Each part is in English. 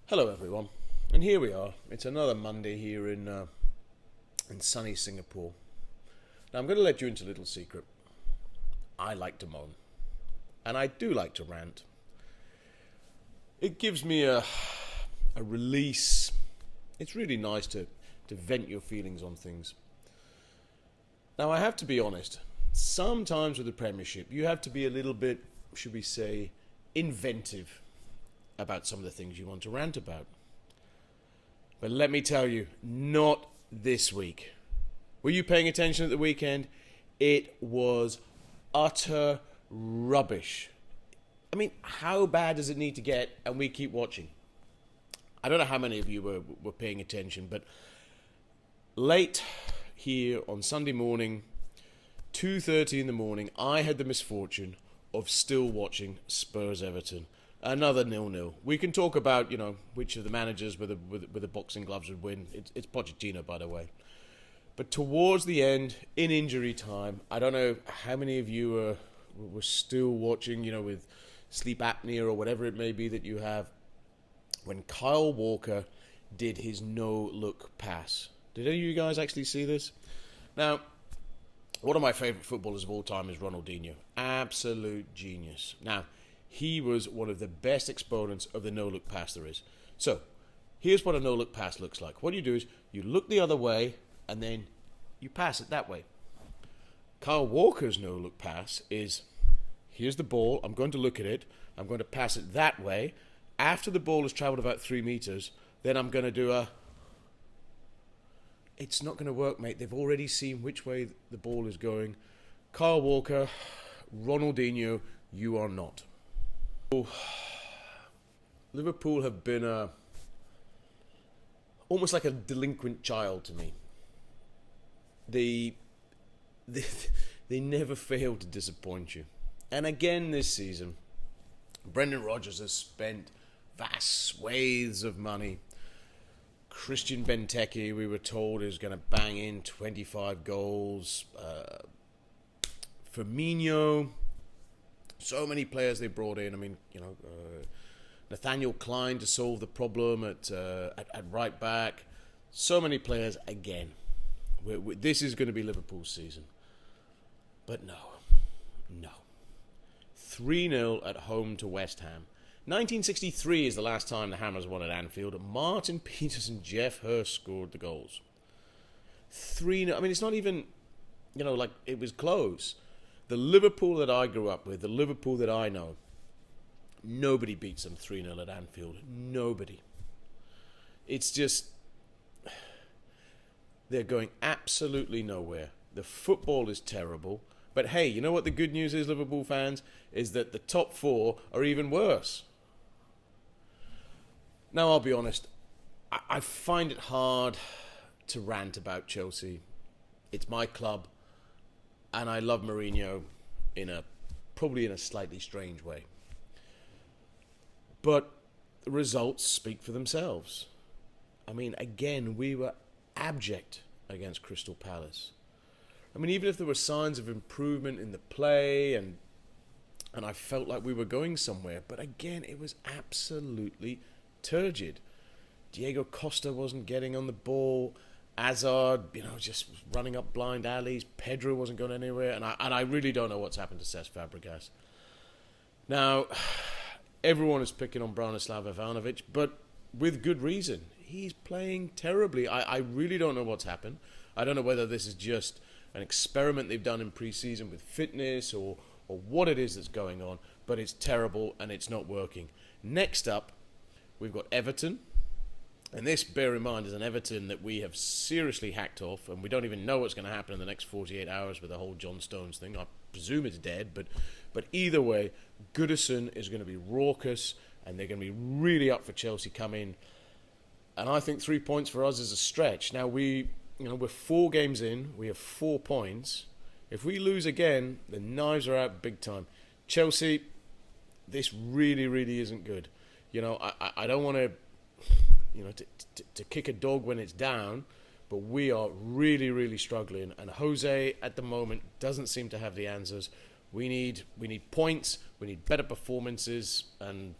Hello everyone, and here we are. It's another Monday here in sunny Singapore. Now I'm going to let you into a little secret. I like to moan, and I do like to rant. It gives me a release. It's really nice to vent your feelings on things. Now I have to be honest. Sometimes with the Premiership, you have to be a little bit, should we say, inventive about some of the things you want to rant about. But let me tell you, not this week. Were you paying attention at the weekend? It was utter rubbish. I mean, how bad does it need to get? And we keep watching. I don't know how many of you were paying attention, but late here on Sunday morning, 2:30 in the morning, I had the misfortune of still watching Spurs-Everton. Another 0-0. We can talk about, which of the managers with the boxing gloves would win. It's Pochettino, by the way. But towards the end, in injury time, I don't know how many of you were still watching, with sleep apnea or whatever it may be that you have, when Kyle Walker did his no-look pass. Did any of you guys actually see this? Now, one of my favourite footballers of all time is Ronaldinho. Absolute genius. Now, he was one of the best exponents of the no-look pass there is. So, here's what a no-look pass looks like. What you do is, you look the other way, and then you pass it that way. Kyle Walker's no-look pass is, here's the ball, I'm going to look at it, I'm going to pass it that way. After the ball has travelled about 3 meters, then I'm going to do a... It's not going to work, mate. They've already seen which way the ball is going. Kyle Walker, Ronaldinho, you are not. Liverpool have been almost like a delinquent child to me. They never fail to disappoint you. And again this season, Brendan Rodgers has spent vast swathes of money. Christian Benteke, we were told, is going to bang in 25 goals. Firmino... So many players they brought in. I mean, Nathaniel Klein to solve the problem at right back. So many players again. This is going to be Liverpool's season. But no. 3-0 at home to West Ham. 1963 is the last time the Hammers won at Anfield. Martin Peters and Geoff Hurst scored the goals. 3-0. I mean, it's not even, like it was close. The Liverpool that I grew up with, the Liverpool that I know, nobody beats them 3-0 at Anfield. Nobody. It's just... They're going absolutely nowhere. The football is terrible. But hey, you know what the good news is, Liverpool fans? Is that the top 4 are even worse. Now, I'll be honest. I find it hard to rant about Chelsea. It's my club. And I love Mourinho probably in a slightly strange way. But the results speak for themselves. I mean, again, we were abject against Crystal Palace. I mean, even if there were signs of improvement in the play and I felt like we were going somewhere, but again, it was absolutely turgid. Diego Costa wasn't getting on the ball. Hazard, just running up blind alleys. Pedro wasn't going anywhere. And I really don't know what's happened to Cesc Fabregas. Now, everyone is picking on Branislav Ivanovic, but with good reason. He's playing terribly. I really don't know what's happened. I don't know whether this is just an experiment they've done in pre-season with fitness or what it is that's going on, but it's terrible and it's not working. Next up, we've got Everton. And this, bear in mind, is an Everton that we have seriously hacked off, and we don't even know what's going to happen in the next 48 hours with the whole John Stones thing. I presume it's dead, but either way, Goodison is going to be raucous, and they're going to be really up for Chelsea coming. And I think 3 points for us is a stretch. Now, we're 4 games in, we have 4 points. If we lose again, the knives are out big time. Chelsea, this really, really isn't good. I don't want to... to kick a dog when it's down, but we are really, really struggling. And Jose, at the moment, doesn't seem to have the answers. We need points, we need better performances, and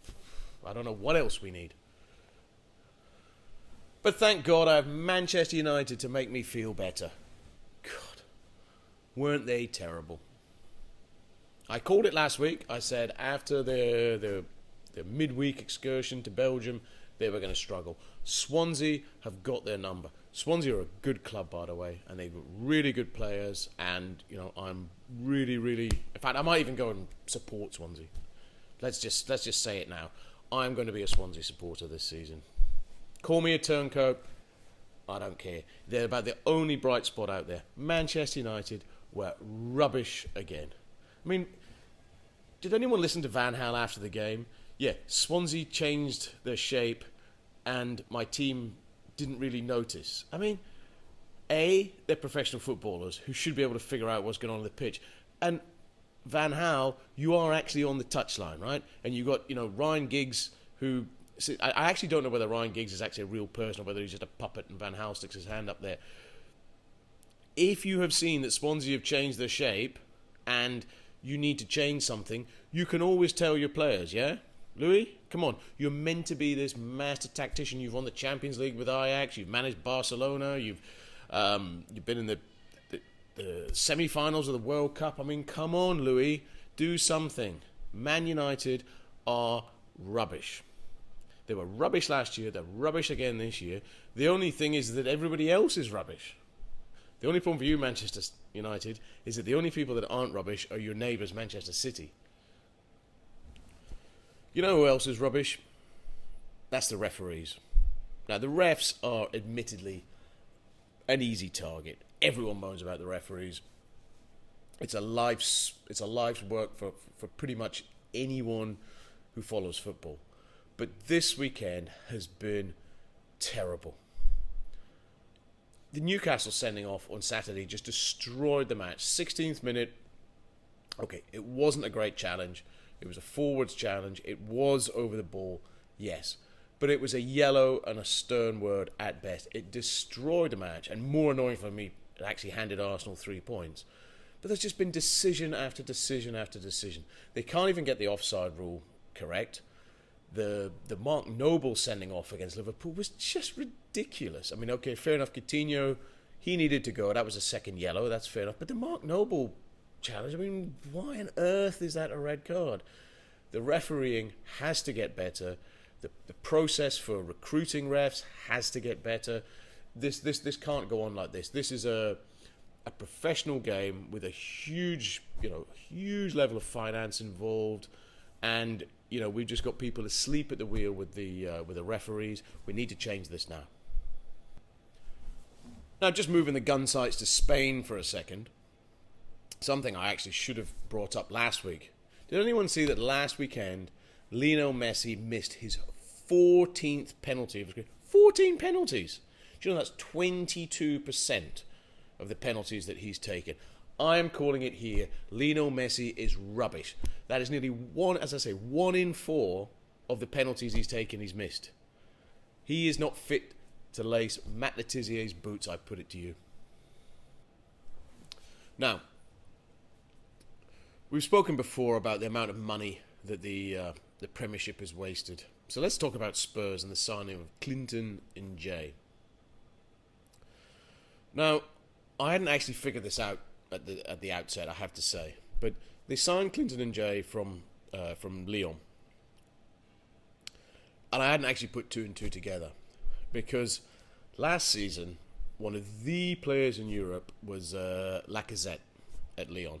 I don't know what else we need. But thank God I have Manchester United to make me feel better. God, weren't they terrible? I called it last week. I said after the midweek excursion to Belgium, they were going to struggle. Swansea have got their number. Swansea are a good club, by the way, and they've got really good players. And I'm really, really. In fact, I might even go and support Swansea. Let's just say it now. I'm going to be a Swansea supporter this season. Call me a turncoat. I don't care. They're about the only bright spot out there. Manchester United were rubbish again. I mean, did anyone listen to Van Gaal after the game? Yeah, Swansea changed their shape and my team didn't really notice. I mean, they're professional footballers who should be able to figure out what's going on the pitch. And Van Gaal, you are actually on the touchline, right? And you got, Ryan Giggs, who... I actually don't know whether Ryan Giggs is actually a real person or whether he's just a puppet and Van Gaal sticks his hand up there. If you have seen that Swansea have changed their shape and you need to change something, you can always tell your players, yeah? Louis, come on. You're meant to be this master tactician. You've won the Champions League with Ajax. You've managed Barcelona. You've been in the semi-finals of the World Cup. I mean, come on, Louis. Do something. Man United are rubbish. They were rubbish last year. They're rubbish again this year. The only thing is that everybody else is rubbish. The only problem for you, Manchester United, is that the only people that aren't rubbish are your neighbours, Manchester City. You know who else is rubbish? That's the referees. Now, the refs are admittedly an easy target. Everyone moans about the referees. It's a life's work for pretty much anyone who follows football. But this weekend has been terrible. The Newcastle sending off on Saturday just destroyed the match. 16th minute. Okay, it wasn't a great challenge. It was a forwards challenge. It was over the ball, yes. But it was a yellow and a stern word at best. It destroyed the match. And more annoying for me, it actually handed Arsenal 3 points. But there's just been decision after decision after decision. They can't even get the offside rule correct. The Mark Noble sending off against Liverpool was just ridiculous. I mean, okay, fair enough. Coutinho, he needed to go. That was a second yellow. That's fair enough. But the Mark Noble challenge, I mean, why on earth is that a red card? The refereeing has to get better. The process for recruiting refs has to get better. This can't go on like this. This is a professional game with a huge level of finance involved, and we've just got people asleep at the wheel with the referees. We need to change this now. Now, just moving the gun sights to Spain for a second. Something I actually should have brought up last week. Did anyone see that last weekend Lionel Messi missed his 14th penalty of his career? 14 penalties! Do you know that's 22% of the penalties that he's taken? I am calling it here. Lionel Messi is rubbish. That is nearly 1 in 4 of the penalties he's taken, he's missed. He is not fit to lace Matt Letizier's boots, I put it to you. Now, we've spoken before about the amount of money that the Premiership has wasted. So let's talk about Spurs and the signing of Clinton N'Jie. Now, I hadn't actually figured this out at the outset, I have to say, but they signed Clinton N'Jie from Lyon, and I hadn't actually put 2 and 2 together because last season one of the players in Europe was Lacazette at Lyon,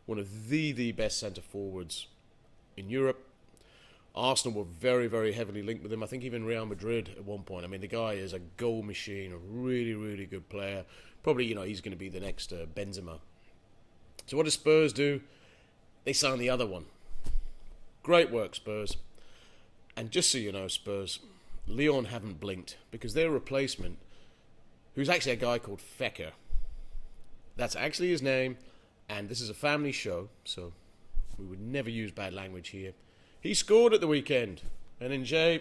one of the best centre forwards in Europe. Arsenal were very, very heavily linked with him. I think even Real Madrid at one point. I mean, the guy is a goal machine, a really, really good player. Probably, he's going to be the next Benzema. So what does Spurs do? They sign the other one. Great work, Spurs. And just so you know, Spurs, Lyon haven't blinked because their replacement, who's actually a guy called Fecker, that's actually his name, and this is a family show, so we would never use bad language here. He scored at the weekend, and N'Jie, I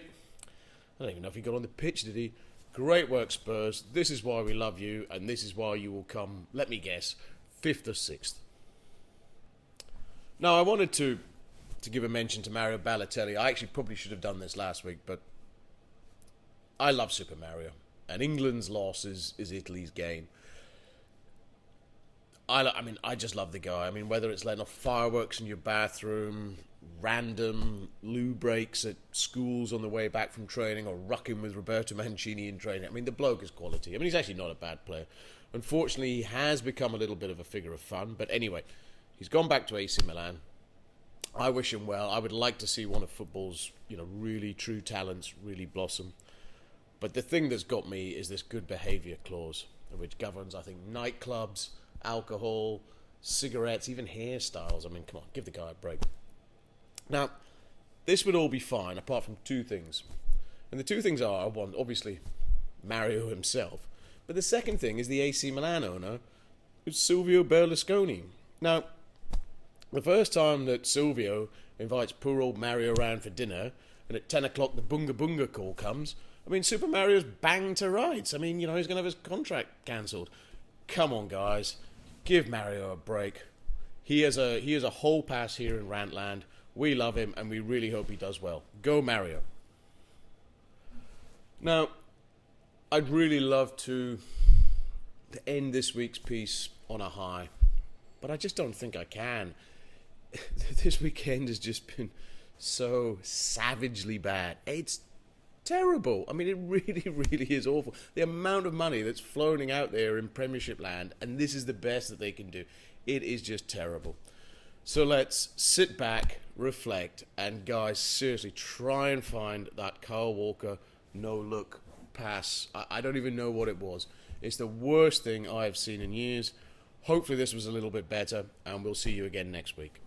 don't even know if he got on the pitch, did he? Great work, Spurs. This is why we love you, and this is why you will come, let me guess, 5th or 6th. Now, I wanted to give a mention to Mario Balotelli. I actually probably should have done this last week, but I love Super Mario. And England's loss is Italy's gain. I mean, I just love the guy. I mean, whether it's letting off fireworks in your bathroom, random loo breaks at schools on the way back from training, or rucking with Roberto Mancini in training. I mean, the bloke is quality. I mean, he's actually not a bad player. Unfortunately, he has become a little bit of a figure of fun. But anyway, he's gone back to AC Milan. I wish him well. I would like to see one of football's, really true talents really blossom. But the thing that's got me is this good behaviour clause, which governs, I think, nightclubs, alcohol, cigarettes, even hairstyles. I mean, come on, give the guy a break. Now, this would all be fine, apart from two things. And the two things are, one, obviously, Mario himself. But the second thing is the AC Milan owner, who's Silvio Berlusconi. Now, the first time that Silvio invites poor old Mario around for dinner, and at 10 o'clock the Bunga Bunga call comes, I mean, Super Mario's banged to rights. I mean, he's going to have his contract cancelled. Come on, guys. Give Mario a break. He has a whole pass here in Rantland. We love him, and we really hope he does well. Go Mario. Now, I'd really love to end this week's piece on a high, but I just don't think I can. This weekend has just been so savagely bad. It's terrible. I mean, it really, really is awful. The amount of money that's floating out there in Premiership land, and this is the best that they can do. It is just terrible. So let's sit back, reflect, and guys, seriously, try and find that Kyle Walker no-look pass. I don't even know what it was. It's the worst thing I've seen in years. Hopefully this was a little bit better, and we'll see you again next week.